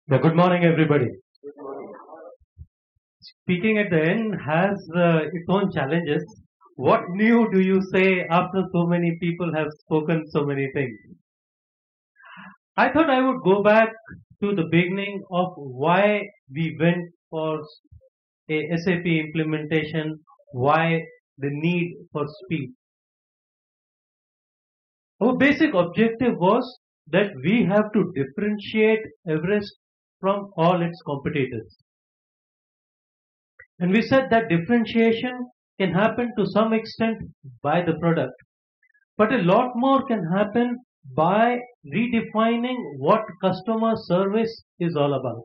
Yeah, good morning, everybody. Speaking at the end has its own challenges. What new do you say after so many people have spoken so many things? I thought I would go back to the beginning of why we went for a SAP implementation, why the need for speed. Our basic objective was that we have to differentiate Everest from all its competitors. And we said that differentiation can happen to some extent by the product, but a lot more can happen by redefining what customer service is all about.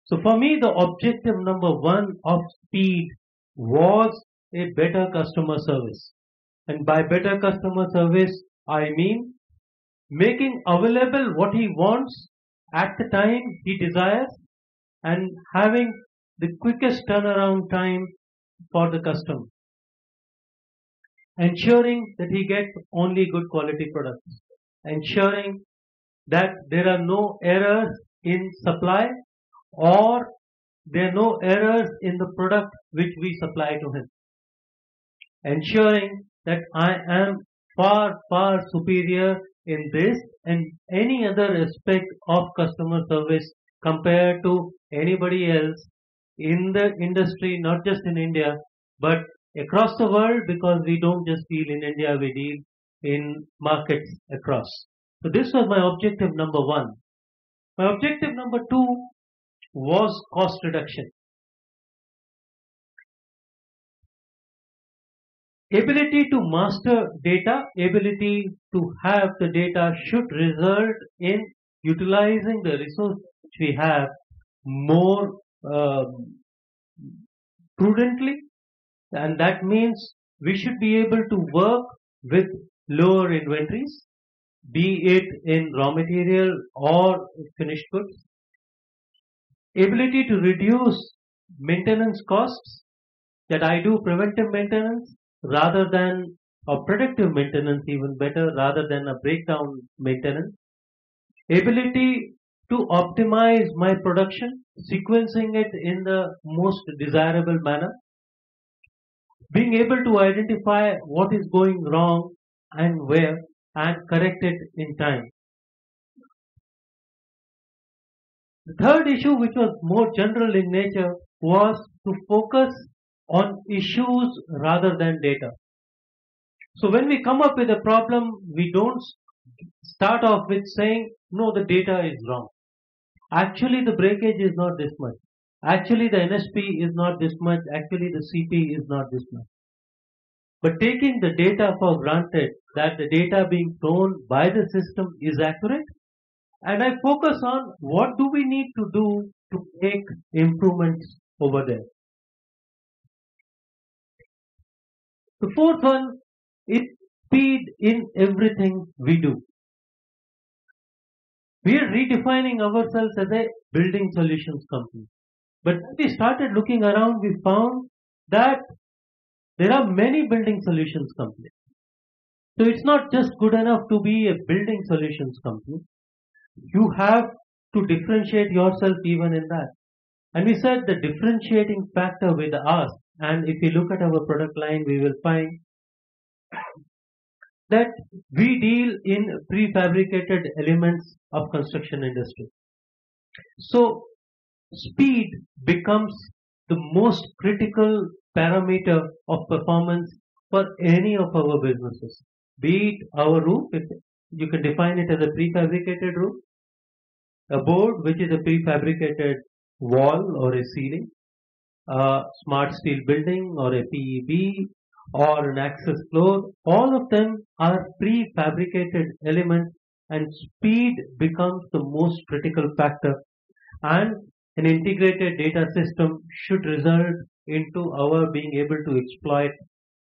So for me, the objective number one of speed was a better customer service. And by better customer service, I mean making available what he wants at the time he desires and having the quickest turnaround time for the customer, ensuring that he gets only good quality products, ensuring that there are no errors in supply or there are no errors in the product which we supply to him, ensuring that I am far, far superior in this and any other aspect of customer service compared to anybody else in the industry, not just in India, but across the world, because we don't just deal in India, we deal in markets across. So this was my objective number one. My objective number two was cost reduction. Ability to master data, ability to have the data should result in utilizing the resource which we have more prudently, and that means we should be able to work with lower inventories, be it in raw material or finished goods. Ability to reduce maintenance costs, that I do preventive maintenance rather than or predictive maintenance, even better, rather than a breakdown maintenance. Ability to optimize my production, sequencing it in the most desirable manner, being able to identify what is going wrong and where and correct it in time. The third issue, which was more general in nature, was to focus on issues rather than data. So when we come up with a problem, we don't start off with saying, no, the data is wrong. Actually, the breakage is not this much. Actually, the NSP is not this much. Actually, the CP is not this much. But taking the data for granted, that the data being thrown by the system is accurate, and I focus on what do we need to do to make improvements over there. The fourth one is speed in everything we do. We are redefining ourselves as a building solutions company. But when we started looking around, we found that there are many building solutions companies. So it's not just good enough to be a building solutions company. You have to differentiate yourself even in that. And we said the differentiating factor with us, and if you look at our product line, we will find that we deal in prefabricated elements of construction industry. So speed becomes the most critical parameter of performance for any of our businesses. Be it our roof, you can define it as a prefabricated roof, a board which is a prefabricated wall or a ceiling, a smart steel building or a PEB or an access floor, all of them are prefabricated elements, and speed becomes the most critical factor, and an integrated data system should result into our being able to exploit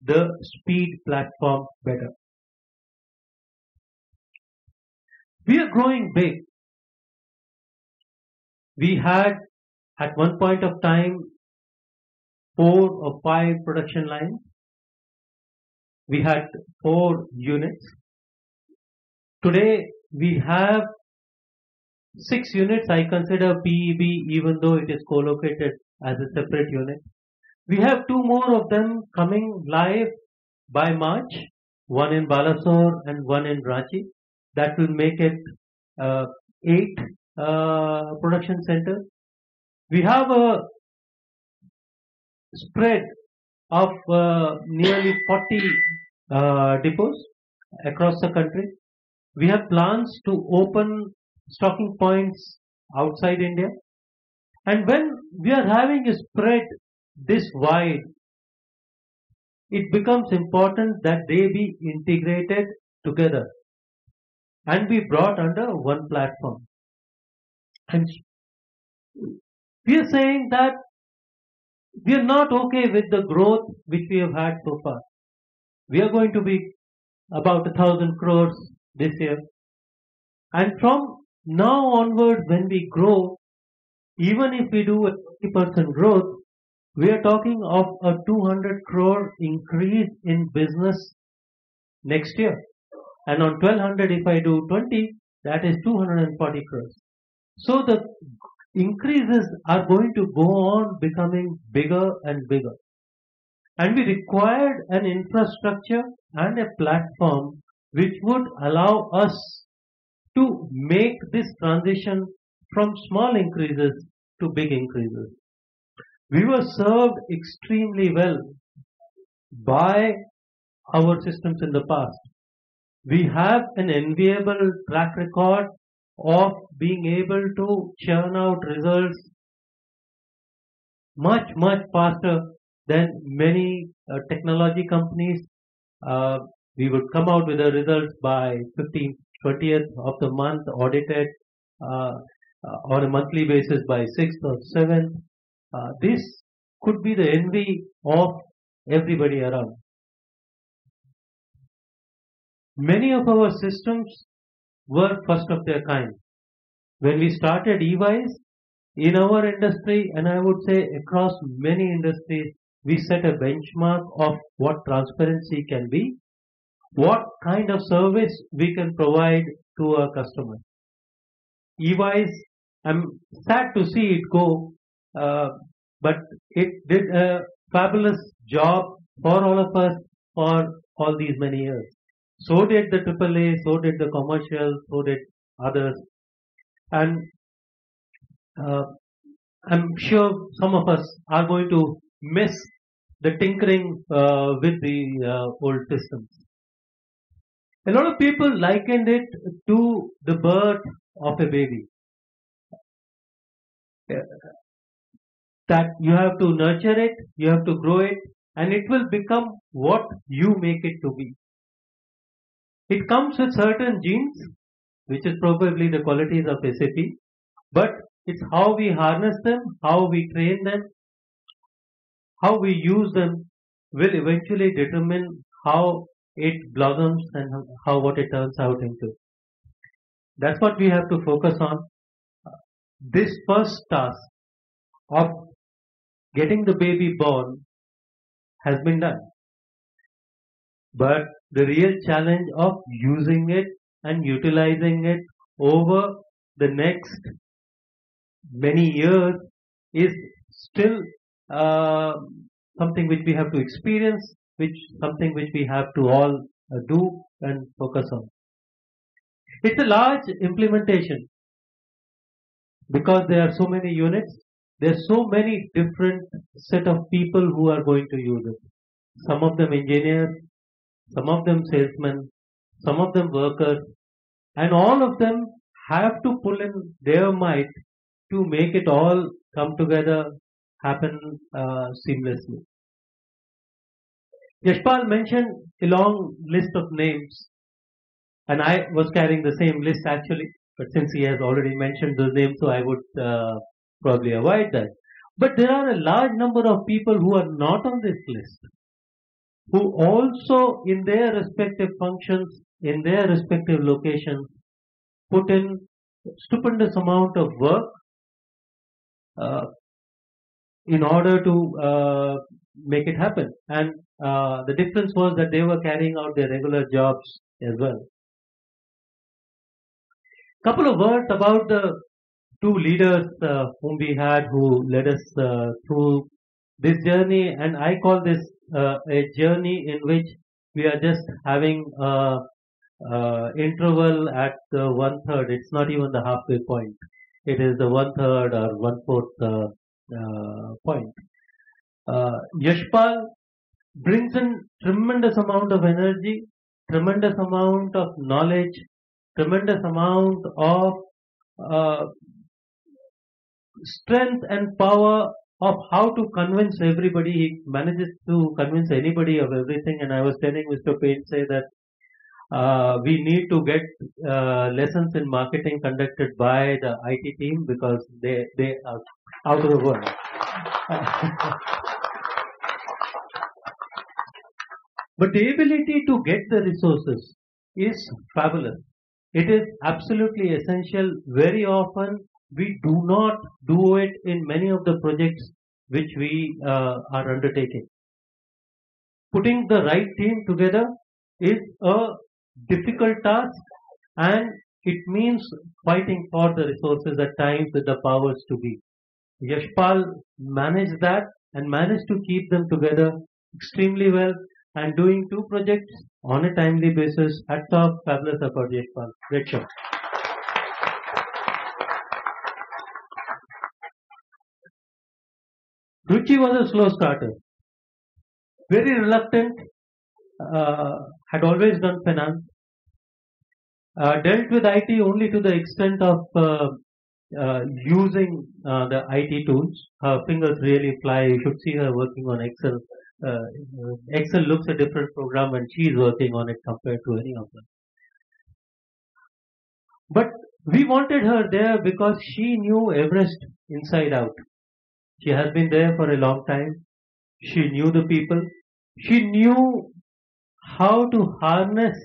the speed platform better. We are growing big. We had at one point of time 4 or 5 production lines. We had 4 units. Today we have 6 units I consider PEB, even though it is co-located as a separate unit. We have 2 more of them coming live by March, one in Balasore and one in Ranchi. That will make it 8 production centers. We have a spread of nearly 40 depots across the country. We have plans to open stocking points outside India. And when we are having a spread this wide, it becomes important that they be integrated together and be brought under one platform. And we are saying that we are not okay with the growth which we have had so far. We are going to be about 1,000 crores this year. And from now onwards, when we grow, even if we do a 20% growth, we are talking of a 200 crore increase in business next year. And on 1200, if I do 20, that is 240 crores. So the increases are going to go on becoming bigger and bigger. And we required an infrastructure and a platform which would allow us to make this transition from small increases to big increases. We were served extremely well by our systems in the past. We have an enviable track record of being able to churn out results much faster than many technology companies. We would come out with the results by 15th, 20th of the month, audited on a monthly basis by 6th or 7th. This could be the envy of everybody around. Many of our systems were first of their kind. When we started EYs in our industry, and I would say across many industries, we set a benchmark of what transparency can be, what kind of service we can provide to our customers. EYs, I'm sad to see it go, but it did a fabulous job for all of us for all these many years. So did the AAA, so did the commercial, so did others. And I'm sure some of us are going to miss the tinkering with the old systems. A lot of people likened it to the birth of a baby. That you have to nurture it, you have to grow it, and it will become what you make it to be. It comes with certain genes, which is probably the qualities of SAP, but it's how we harness them, how we train them, how we use them will eventually determine how it blossoms and how what it turns out into. That's what we have to focus on. This first task of getting the baby born has been done. But the real challenge of using it and utilizing it over the next many years is still something which we have to experience, something which we have to all do and focus on. It's a large implementation because there are so many units. There's so many different set of people who are going to use it. Some of them engineers, some of them salesmen, some of them workers, and all of them have to pull in their might to make it all come together, happen seamlessly. Yashpal mentioned a long list of names, and I was carrying the same list actually, but since he has already mentioned those names, so I would probably avoid that. But there are a large number of people who are not on this list, who also in their respective functions, in their respective locations, put in stupendous amount of work in order to make it happen. And the difference was that they were carrying out their regular jobs as well. Couple of words about the two leaders whom we had who led us through this journey, and I call this a journey in which we are just having interval at the one third. It's not even the halfway point. It is the one third or one fourth point. Yashpal brings in tremendous amount of energy, tremendous amount of knowledge, tremendous amount of uh, strength and power of how to convince everybody. He manages to convince anybody of everything. And I was telling Mr. Payne say that we need to get lessons in marketing conducted by the IT team because they are out of the world. But the ability to get the resources is fabulous. It is absolutely essential. Very often we do not do it in many of the projects which we are undertaking. Putting the right team together is a difficult task, and it means fighting for the resources at times with the powers to be. Yashpal managed that and managed to keep them together extremely well and doing two projects on a timely basis. Hats off, fabulous effort, Yashpal. Great show. Ruchi was a slow starter, very reluctant, had always done finance, dealt with IT only to the extent of using the IT tools. Her fingers really fly. You should see her working on Excel. Excel looks a different program when she is working on it compared to any of them. But we wanted her there because she knew Everest inside out. She has been there for a long time. She knew the people. She knew how to harness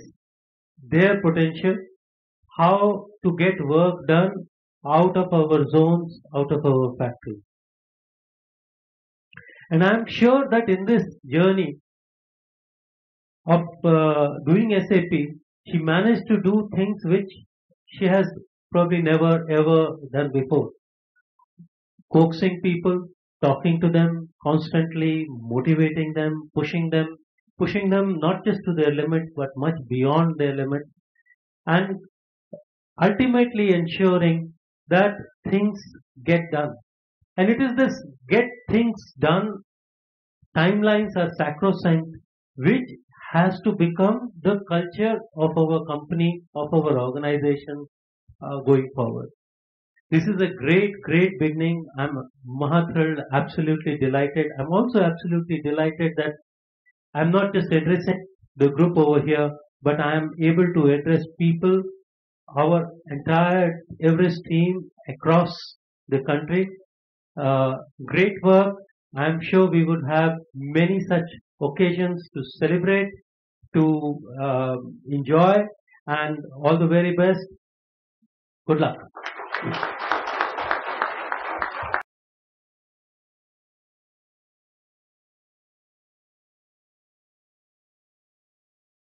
their potential, how to get work done out of our zones, out of our factory. And I'm sure that in this journey of doing SAP, she managed to do things which she has probably never ever done before. Coaxing people, talking to them constantly, motivating them, pushing them not just to their limits but much beyond their limits, and ultimately ensuring that things get done. And it is this get things done, timelines are sacrosanct, which has to become the culture of our company, of our organization going forward. This is a great, great beginning. I'm thrilled, absolutely delighted. I'm also absolutely delighted that I'm not just addressing the group over here, but I am able to address people, our entire Everest team across the country. Great work. I'm sure we would have many such occasions to celebrate, to enjoy, and all the very best. Good luck.